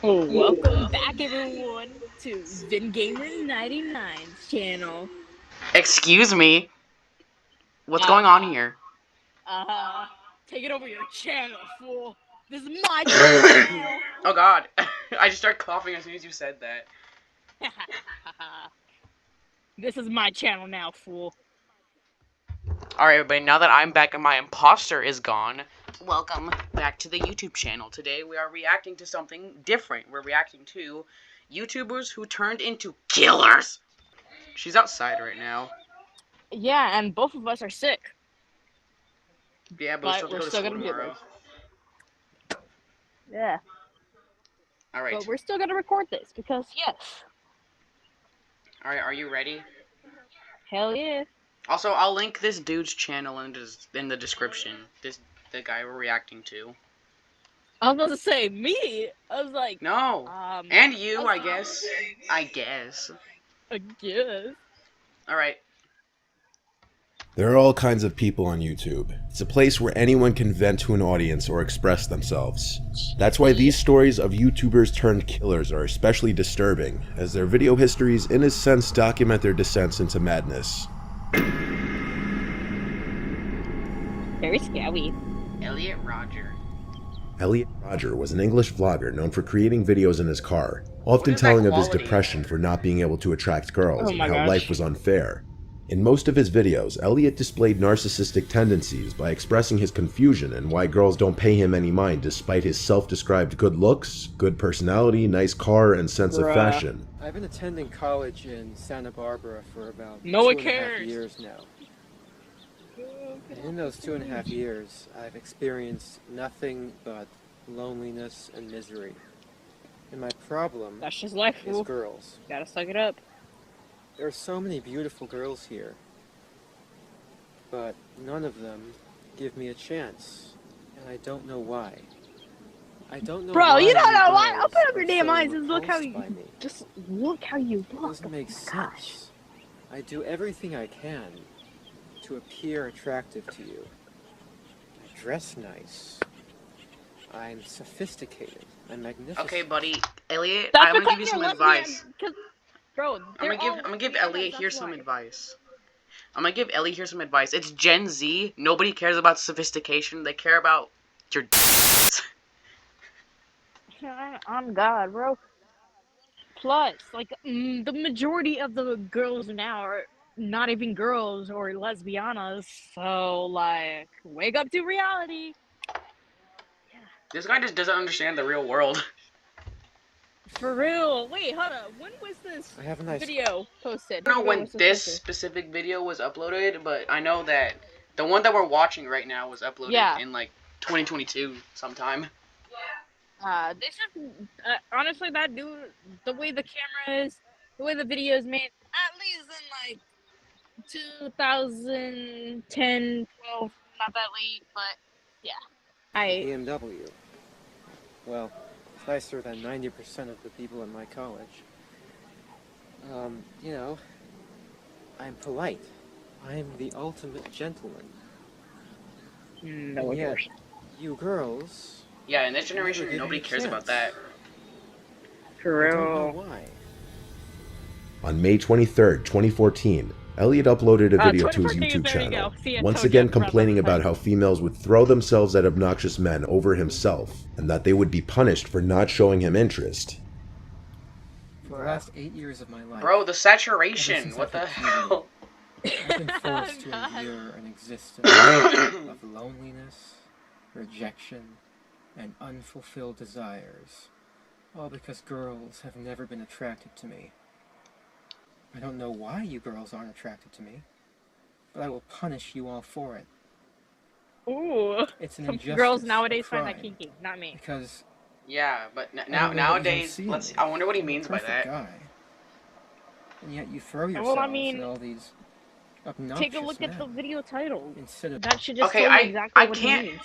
Oh, welcome back, everyone, to VinGamer99's channel. Excuse me. What's Uh, going on here? uh, take it over your channel, fool. This is my channel, fool. Oh god. I just started coughing as soon as you said that. This is my channel now, fool. Alright, everybody, now that I'm back and my imposter is gone, welcome back to the YouTube channel. Today we are reacting to something different. We're reacting to YouTubers who turned into killers. She's outside right now. Yeah, and both of us are sick, Yeah, but we still but have to we're go to still school gonna do tomorrow. this. Yeah, but Alright. we're still gonna record this because yes, Alright, are you ready? hell yeah. Also, I'll link this dude's channel in the description. The guy we're reacting to. I was about to say me. I was like, No. I And you, was I like, guess. I guess. I guess. Alright. There are all kinds of people on YouTube. It's a place where anyone can vent to an audience or express themselves. That's why these stories of YouTubers turned killers are especially disturbing, as their video histories in a sense document their descents into madness. Very scary. Elliot Rodger. Elliot Rodger was an English vlogger known for creating videos in his car, What often is that telling of his quality? depression for not being able to attract girls Oh and my how gosh. life was unfair. In most of his videos, Elliot displayed narcissistic tendencies by expressing his confusion and why girls don't pay him any mind despite his self-described good looks, good personality, nice car, and sense of Bruh. fashion. I've been attending college in Santa Barbara for about No one 2.5 cares. years now. And in those 2.5 years, I've experienced nothing but loneliness and misery. And my problem That's just life, is fool. girls. Gotta suck it up. There are so many beautiful girls here, but none of them give me a chance, and I don't know why. I don't know Bro, why you don't know why. girls Open up your are damn so eyes and look how repulsed you. by me. Just look how you It look. doesn't make Oh my gosh. sense. I do everything I can to appear attractive to you. I dress nice. I'm sophisticated. I'm magnificent. Okay, buddy. Elliot, That's I'm gonna because give you some you're advice. lesbian. Bro, I'm gonna give Elliot here some advice. I'm gonna give Elliot here some advice. It's Gen Z. Nobody cares about sophistication. They care about your On God, bro. Plus, like, the majority of the girls now are not even girls or lesbianas. So, like, wake up to reality. This guy just doesn't understand the real world. For real. Wait, hold up. When was this I have a nice video posted? I don't know When when was this posted? specific video was uploaded, but I know that the one that we're watching right now was uploaded Yeah. in like 2022 sometime. This is honestly that dude. The way the camera is, the way the video is made, at least in like 2010, 12, not that late, but yeah. BMW. Well, it's nicer than 90% of the people in my college. You know, I'm polite. I'm the ultimate gentleman. No, And of yet, course. you girls, Yeah, in this generation, Never give nobody me a cares about chance. that. For I don't know real. why. On May 23rd, 2014, Elliot uploaded a video to his 2014, YouTube there you channel, go. See, I once told you again I forgot complaining about about how females would throw themselves at obnoxious men over himself, and that they would be punished for not showing him interest. For the last 8 years of my life, Bro, the ever saturation. since What I the hit puberty, hell? I've been forced to God. endure an existence of loneliness, rejection, and unfulfilled desires, all because girls have never been attracted to me. I don't know why you girls aren't attracted to me, but I will punish you all for it. Ooh. It's an Some injustice, girls a nowadays find that crime, kinky, not me. because Yeah, but I don't know what you don't nowadays, see in let's. me. I wonder what he I'm a means by perfect that. guy. And yet you throw Well, yourselves I mean, at all these obnoxious take a look men at the video title. instead of That should just Okay, tell you exactly what he means.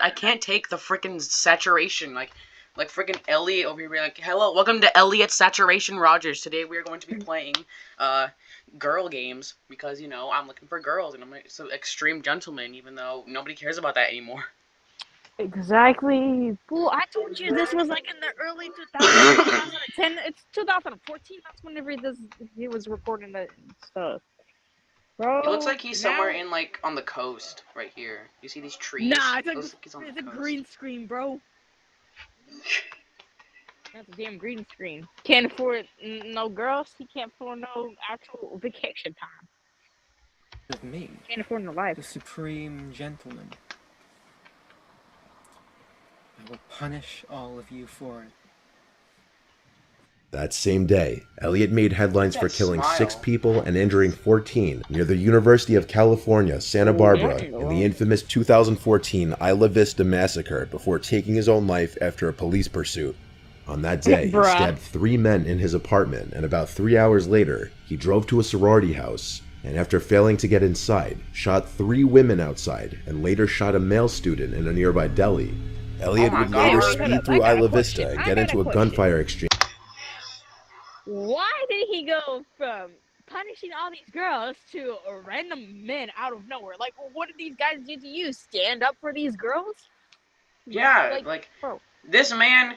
I can't take the freaking saturation. Like freaking Elliot over here, being like, hello, welcome to Elliot Saturation Rogers. Today we are going to be playing, girl games because I'm looking for girls and I'm so extreme gentleman, even though nobody cares about that anymore. Exactly. Fool, I told you this was like in the early 2000s, 2010. It's 2014. That's whenever he was recording the stuff. It looks Bro, like he's somewhere now in like on the coast right here. You see these trees? nah, It looks like he's on it's the a coast. green screen, bro. That's a damn green screen. Can't afford no girls. He can't afford no actual vacation time. Of me, Can't afford no life. the supreme gentleman. I will punish all of you for it. That same day, Elliot made headlines for That killing 6 smile. people and injuring 14 near the University of California, Santa Barbara, in the infamous 2014 Isla Vista massacre before taking his own life after a police pursuit. On that day, he Bruh. stabbed 3 men in his apartment, and about 3 hours later, he drove to a sorority house, and after failing to get inside, shot 3 women outside, and later shot a male student in a nearby deli. Elliot Oh my would later God. speed through Isla Vista and get into a gunfire exchange. Why did he go from punishing all these girls to random men out of nowhere? Like, what did these guys do to you? Stand up for these girls? Yeah, like bro. this man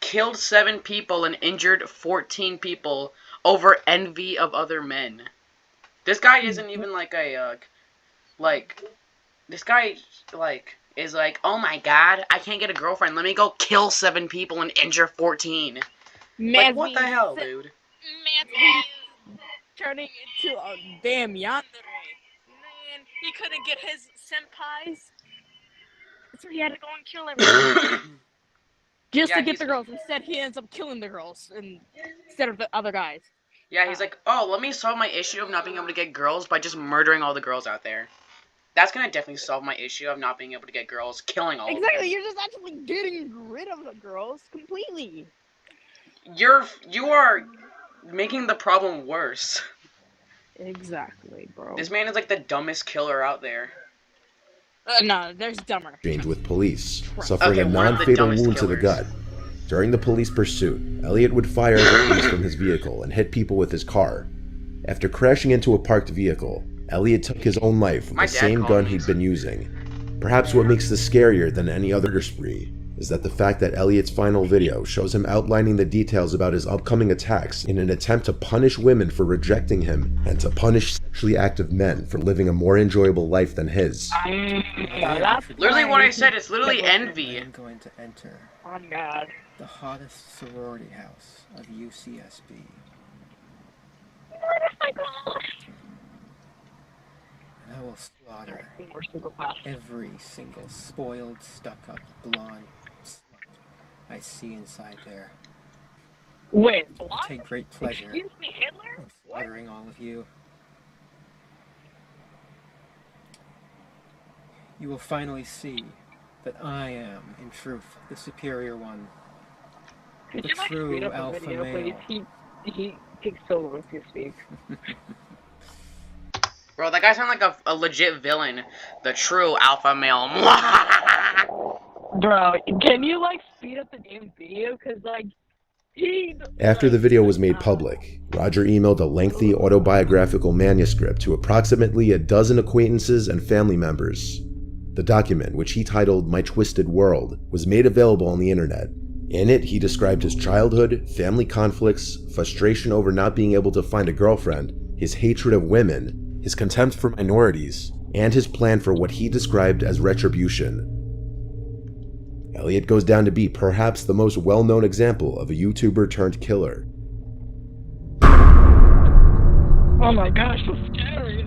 killed 7 people and injured 14 people over envy of other men. This guy isn't even like a this guy is like, oh my god, I can't get a girlfriend. Let me go kill 7 people and injure 14. Like, what the hell, dude? Man's turning into a damn yandere. Man, he couldn't get his senpais, so he had to go and kill everyone just Yeah, to get the girls. Instead, he ends up killing the girls instead of the other guys. Yeah, he's like, oh, let me solve my issue of not being able to get girls by just murdering all the girls out there. That's gonna definitely solve my issue of not being able to get girls, killing all of them. Exactly, you're just actually getting rid of the girls completely. You are making the problem worse. Exactly, bro. This man is like the dumbest killer out there. No, there's dumber. Exchange with police, suffering Okay, a one of the non-fatal dumbest wound to the killers. gut. During the police pursuit, Elliot would fire at the police from his vehicle and hit people with his car. After crashing into a parked vehicle, Elliot took his own life with My the dad same called gun me. he'd been using. Perhaps what makes this scarier than any other spree is that the fact that Elliot's final video shows him outlining the details about his upcoming attacks in an attempt to punish women for rejecting him and to punish sexually active men for living a more enjoyable life than his. Literally what I said, it's literally envy. I'm going to enter Oh God. the hottest sorority house of UCSB. And I will slaughter every single spoiled, stuck-up, blonde slut I see inside there. Wait, I what? take great pleasure Excuse me, Hitler? in slaughtering all of you. You will finally see that I am, in truth, the superior one. Could The you like true speed up the alpha video, male. please? He takes so long to speak. Bro, that guy sounds like a legit villain. The true alpha male. Bro, can you like speed up the damn video? Cause like After the video was made public, Roger emailed a lengthy autobiographical manuscript to approximately a dozen acquaintances and family members. The document, which he titled My Twisted World, was made available on the internet. In it, he described his childhood, family conflicts, frustration over not being able to find a girlfriend, his hatred of women, his contempt for minorities, and his plan for what he described as retribution. Elliot goes down to be perhaps the most well-known example of a YouTuber turned killer. oh my gosh, so scary.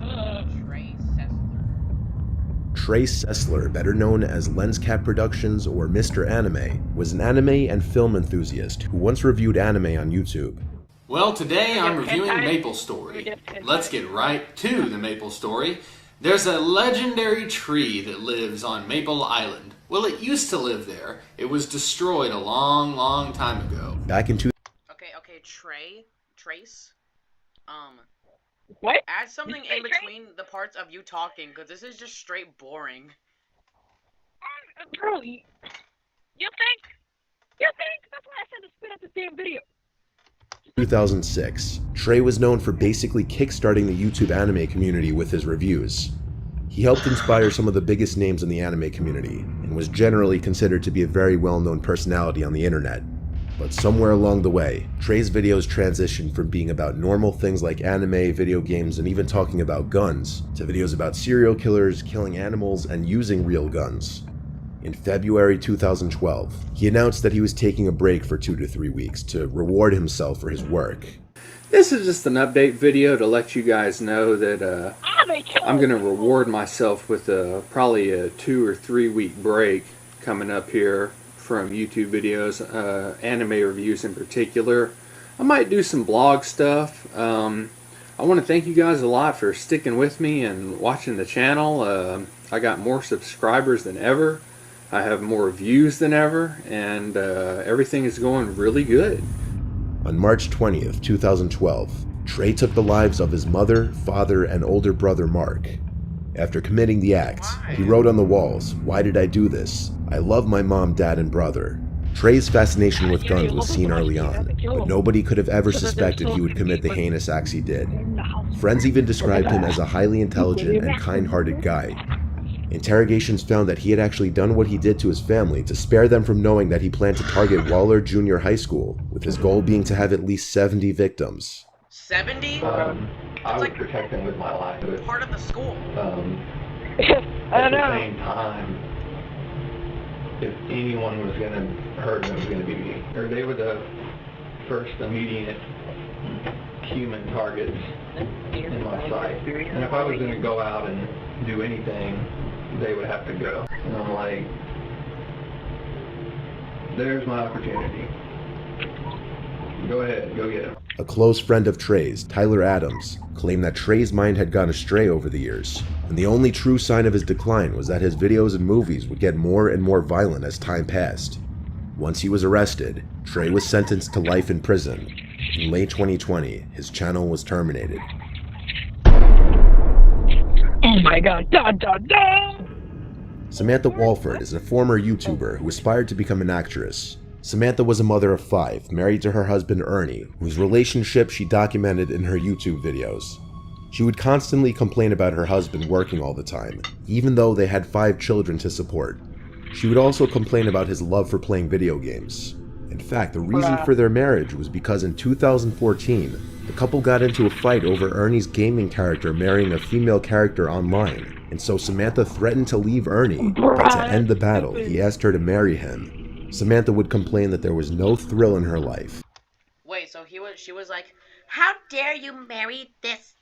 Trace Sessler, better known as Lenscat Productions or Mr. Anime, was an anime and film enthusiast who once reviewed anime on YouTube. Well, today I'm reviewing Maple Story. Let's get right to the Maple Story. There's a legendary tree that lives on Maple Island. Well, it used to live there. It was destroyed a long, long time ago. Back in Okay, Trace. What? Add something in between the parts of you talking, because this is just straight boring. Bro, you think? That's why I said to speed up the damn video. 2006, Trey was known for basically kickstarting the YouTube anime community with his reviews. He He helped inspire some of the biggest names in the anime community, and was generally considered to be a very well-known personality on the internet. But somewhere along the way, Trey's videos transitioned from being about normal things like anime, video games, and even talking about guns, to videos about serial killers, killing animals, and using real guns. In February 2012, he announced that he was taking a break for 2 to 3 weeks to reward himself for his work. This is just an update video to let you guys know that I'm going to reward myself with probably a 2 or 3 week break coming up here from YouTube videos, anime reviews in particular. I might do some blog stuff. I want to thank you guys a lot for sticking with me and watching the channel. I got more subscribers than ever. I have more views than ever, and everything is going really good. On March 20th, 2012, Trey took the lives of his mother, father, and older brother Mark. After committing the act, he wrote on the walls, "Why did I do this? I love my mom, dad, and brother." Trey's fascination with guns was seen early on, but nobody could have ever suspected he would commit the heinous acts he did. Friends even described him as a highly intelligent and kind-hearted guy. Interrogations found that he had actually done what he did to his family to spare them from knowing that he planned to target Waller Junior High School, with his goal being to have at least 70 victims. 70? I would protect them with my life. Part of the school. At the same time, if anyone was going to hurt them, it was going to be me. Or they were the first immediate human targets in my sight. And if I was going to go out and do anything, they would have to go. And I'm like, there's my opportunity. Go ahead, go get him. A close friend of Trey's, Tyler Adams, claimed that Trey's mind had gone astray over the years, and the only true sign of his decline was that his videos and movies would get more and more violent as time passed. Once he was arrested, Trey was sentenced to life in prison. In late 2020, his channel was terminated. Oh my god, da da da! Samantha WOHLFORD is a former YouTuber who aspired to become an actress. Samantha was a mother of 5, married to her husband Ernie, whose relationship she documented in her YouTube videos. She would constantly complain about her husband working all the time, even though they had 5 children to support. She would also complain about his love for playing video games. In fact, the reason for their marriage was because in 2014, the couple got into a fight over Ernie's gaming character marrying a female character online, and so Samantha threatened to leave Ernie, but to end the battle, he asked her to marry him. Samantha would complain that there was no thrill in her life. Wait, so she was like, "How dare you marry this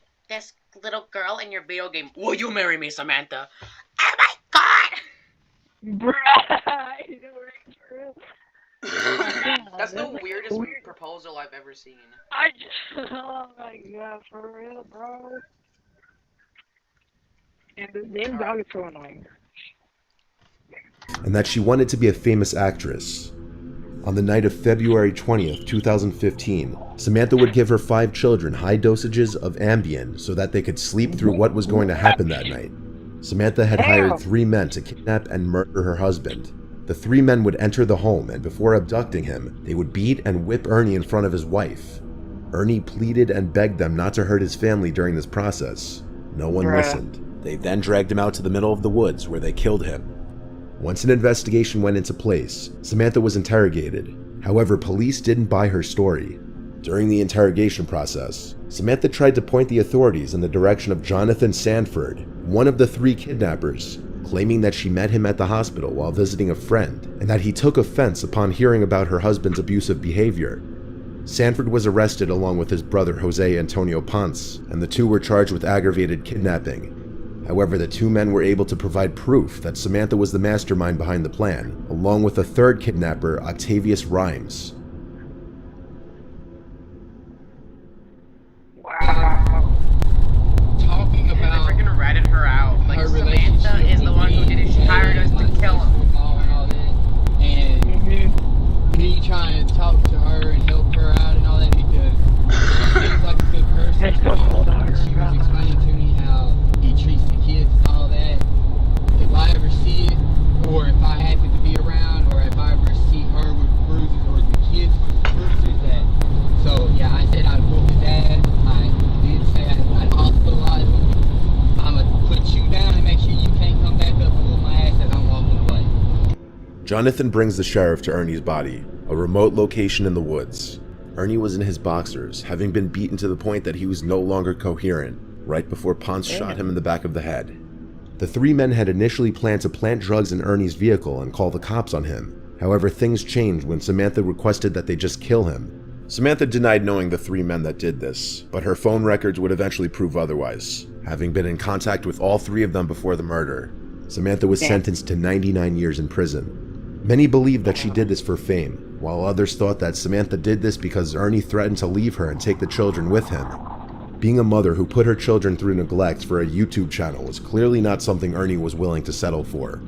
little girl in your video game? Will you marry me, Samantha?" Oh my god! That's the weirdest proposal I've ever seen. Oh my god, for real, bro. And the damn dog is so annoying. And that she wanted to be a famous actress. On the night of February 20th, 2015, Samantha would give her 5 children high dosages of Ambien so that they could sleep through what was going to happen that night. Samantha had hired 3 men to kidnap and murder her husband. The 3 men would enter the home, and before abducting him, they would beat and whip Ernie in front of his wife. Ernie pleaded and begged them not to hurt his family during this process. No one listened. They then dragged him out to the middle of the woods, where they killed him. Once an investigation went into place, Samantha was interrogated. However, police didn't buy her story. During the interrogation process, Samantha tried to point the authorities in the direction of Jonathan Sanford, one of the 3 kidnappers, claiming that she met him at the hospital while visiting a friend, and that he took offense upon hearing about her husband's abusive behavior. Sanford was arrested along with his brother Jose Antonio Ponce, and the 2 were charged with aggravated kidnapping. However, the 2 men were able to provide proof that Samantha was the mastermind behind the plan, along with a 3rd kidnapper, Octavius Rhymes. Wow. Talking about They freaking ratted her out. Like, her Samantha is the one who did it. She hired us to kill him. and all that, and me trying to talk to her and help her out and all that because she seems like a good person. She was explaining to me how he treats the kids and all that. If I ever see it, or if I happen to be around, or if I ever see her with bruises or the Jonathan brings the sheriff to Ernie's body, a remote location in the woods. Ernie was in his boxers, having been beaten to the point that he was no longer coherent, right before Ponce shot him in the back of the head. The three men had initially planned to plant drugs in Ernie's vehicle and call the cops on him. However, things changed when Samantha requested that they just kill him. Samantha denied knowing the three men that did this, but her phone records would eventually prove otherwise, having been in contact with all three of them before the murder. Samantha was sentenced to 99 years in prison. Many believed that she did this for fame, while others thought that Samantha did this because Ernie threatened to leave her and take the children with him. Being a mother who put her children through neglect for a YouTube channel was clearly not something Ernie was willing to settle for.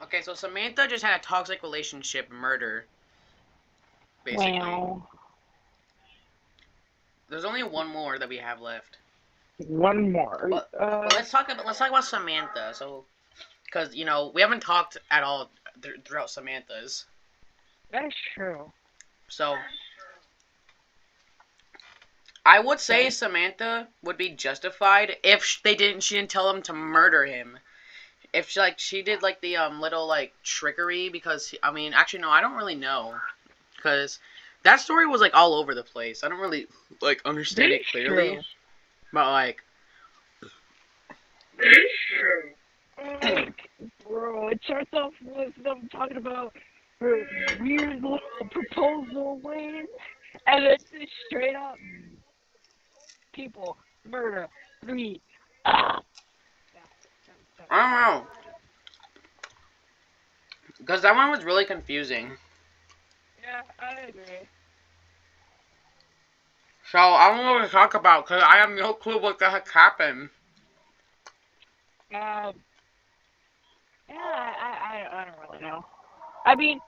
Okay, so Samantha just had a toxic relationship murder. Basically. Wow. There's only one more that we have left. One more. But let's talk about Samantha. So, because you know we haven't talked at all throughout Samantha's. That's true. So, I would say Samantha would be justified if she didn't tell him to murder him. If she did like the little like trickery, because I mean actually no, I don't really know, because that story was like all over the place. I don't really like understand it clearly. But like, bro, it starts off with them talking about her weird little proposal win, and it's just straight up people murder 3. I don't know, because that one was really confusing. Yeah, I agree. So I don't know what to talk about because I have no clue what the heck happened. Yeah, I don't really know. I mean,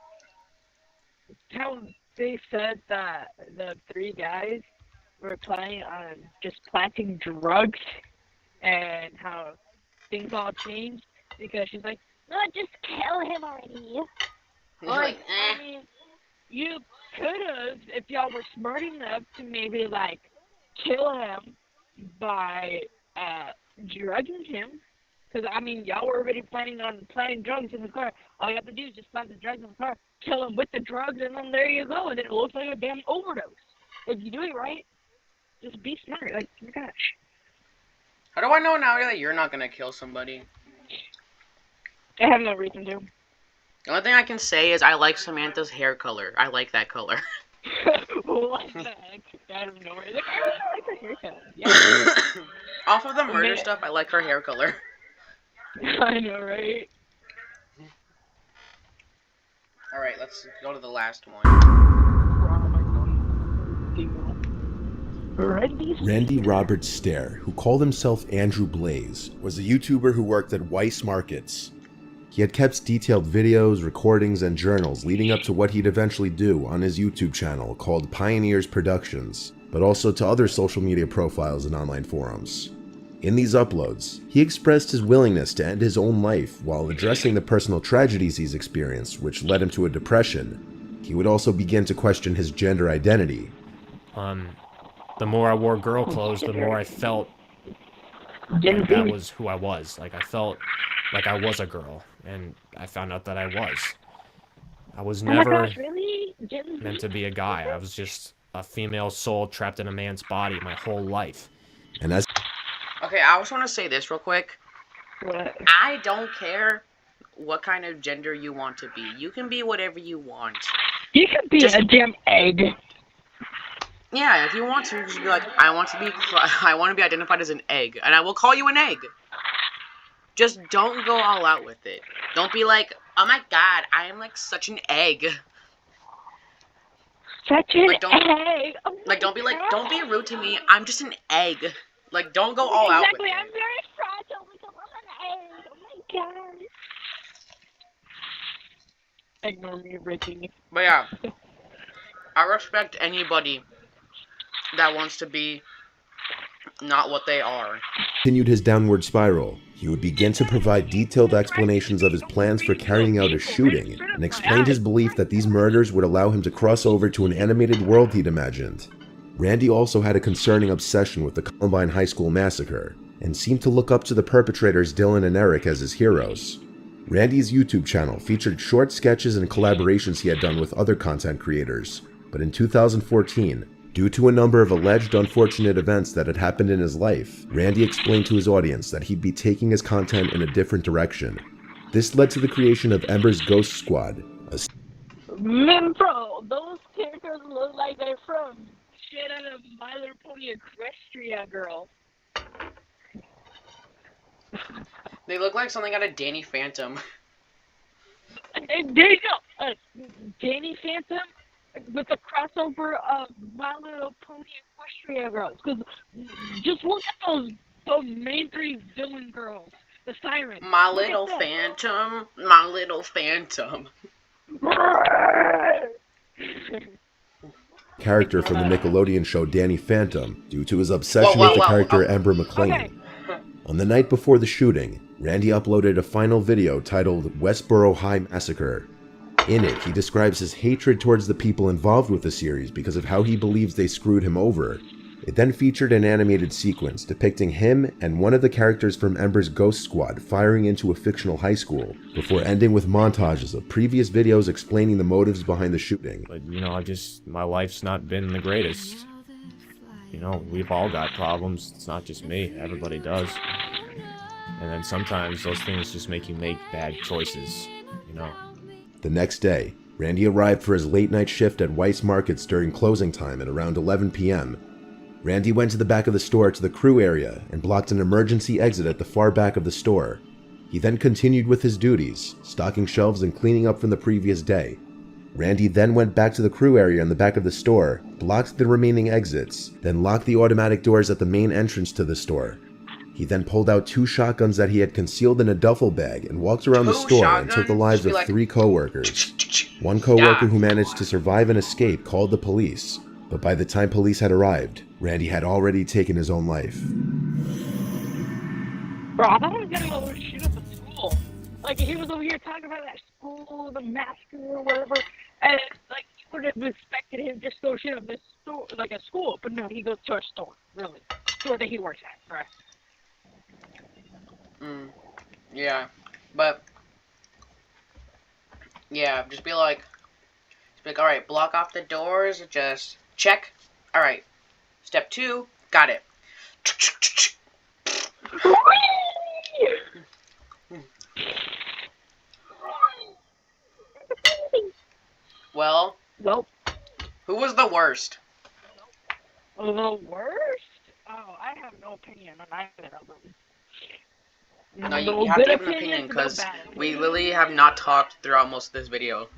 how they said that the 3 guys were planning on just planting drugs, and how things all changed because she's like, no, just kill him already. Like, I mean, you could have, if y'all were smart enough to maybe, like, kill him by drugging him. Because, I mean, y'all were already planning on planting drugs in the car. All you have to do is just plant the drugs in the car, kill him with the drugs, and then there you go. And then it looks like a damn overdose. If you do it right, just be smart. Like, oh my gosh. How do I know now that you're not gonna kill somebody? I have no reason to. The only thing I can say is I like Samantha's hair color. I like that color. What the heck? I don't know. I like her haircut. Yeah. Off of the murder stuff, I like her hair color. I know, right? Alright, let's go to the last one. Randy Robert STAIR, who called himself Andrew Blaze, was a YouTuber who worked at Weiss Markets. He had kept detailed videos, recordings, and journals leading up to what he'd eventually do on his YouTube channel called Pioneers Productions, but also to other social media profiles and online forums. In these uploads, he expressed his willingness to end his own life while addressing the personal tragedies he's experienced, which led him to a depression. He would also begin to question his gender identity. The more I wore girl clothes, the more I felt like that was who I was. Like, I felt like I was a girl, and I found out that I was. I was never meant to be a guy. I was just a female soul trapped in a man's body my whole life. And as Okay, I just want to say this real quick. What? I don't care what kind of gender you want to be. You can be whatever you want. You can be a damn egg. Yeah, if you want to, you should be like, I want to be identified as an egg, and I will call you an egg. Just don't go all out with it. Don't be like, oh my god, I am like such an egg. Such an egg. Oh like, don't be like, don't be rude to me. I'm just an egg. Like, don't go all out with it. Exactly, I'm very fragile because I'm an egg. Oh my god. Ignore me, Ricky. But yeah, I respect anybody that wants to be not what they are. Continued his downward spiral. He would begin to provide detailed explanations of his plans for carrying out a shooting, and explained his belief that these murders would allow him to cross over to an animated world he'd imagined. Randy also had a concerning obsession with the Columbine High School massacre, and seemed to look up to the perpetrators Dylan and Eric as his heroes. Randy's YouTube channel featured short sketches and collaborations he had done with other content creators, but in 2014, due to a number of alleged unfortunate events that had happened in his life, Randy explained to his audience that he'd be taking his content in a different direction. This led to the creation of Ember's Ghost Squad. Man, bro, those characters look like they're from shit out of My Little Pony Equestria Girl. They look like something out of Danny Phantom. And there you go, Danny Phantom with the crossover of My Little Pony Equestria Girls. Because just look at those main three villain girls, the sirens. My Little Phantom, My Little Phantom. Character from the Nickelodeon show Danny Phantom, due to his obsession with the character Ember McLean. Okay. On the night before the shooting, Randy uploaded a final video titled Westboro High Massacre. In it, he describes his hatred towards the people involved with the series because of how he believes they screwed him over. It then featured an animated sequence depicting him and one of the characters from Ember's Ghost Squad firing into a fictional high school, before ending with montages of previous videos explaining the motives behind the shooting. But, you know, my life's not been the greatest. You know, we've all got problems. It's not just me. Everybody does. And then sometimes those things just make you make bad choices, you know. The next day, Randy arrived for his late night shift at Weiss Markets during closing time at around 11 p.m. Randy went to the back of the store to the crew area and blocked an emergency exit at the far back of the store. He then continued with his duties, stocking shelves and cleaning up from the previous day. Randy then went back to the crew area in the back of the store, blocked the remaining exits, then locked the automatic doors at the main entrance to the store. He then pulled out 2 shotguns that he had concealed in a duffel bag and walked around the store and took the lives of 3 co-workers. One co-worker who managed to survive and escape called the police, but by the time police had arrived, Randy had already taken his own life. Bro, I thought he was gonna go shoot up a school. Like, he was over here talking about that school, the massacre or whatever, and, like, you would have expected him just go shoot up this store, like a school, but no, he goes to a store, really. Store that he works at, right? Yeah, but yeah, just be like, all right, block off the doors, just check. All right, step 2, got it. Well, who was the worst? The worst? Oh, I have no opinion on either of them. No, you have to have an opinion, because we literally have not talked throughout most of this video.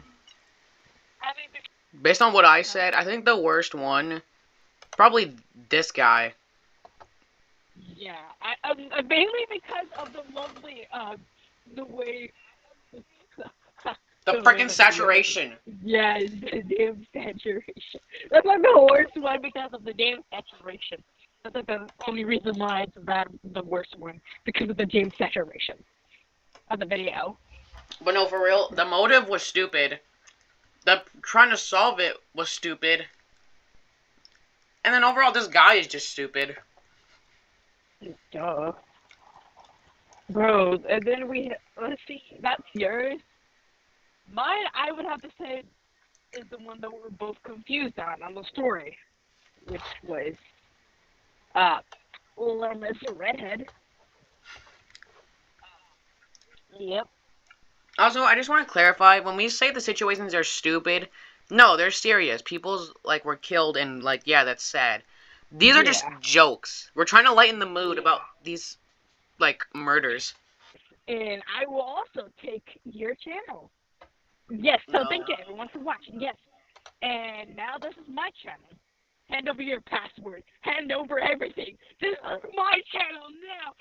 Based on what I said, I think the worst one, probably this guy. Yeah, mainly because of the lovely, the way... The freaking saturation. Yeah, the damn saturation. That's like the worst one because of the damn saturation. That's like the only reason why it's the worst one, because of the damn saturation of the video. But no, for real, the motive was stupid. The trying to solve it was stupid. And then overall, this guy is just stupid. Duh. Bro, and then let's see, that's yours. Mine, I would have to say, is the one that we're both confused on the story, which was, Mr. Redhead. Yep. Also, I just want to clarify, when we say the situations are stupid, no, they're serious. People's, like, were killed, and, like, yeah, that's sad. These are just jokes. We're trying to lighten the mood about these, like, murders. And I will also take your channel. Yes, so thank you everyone for watching, yes. And now this is my channel. Hand over your password. Hand over everything. This is my channel now.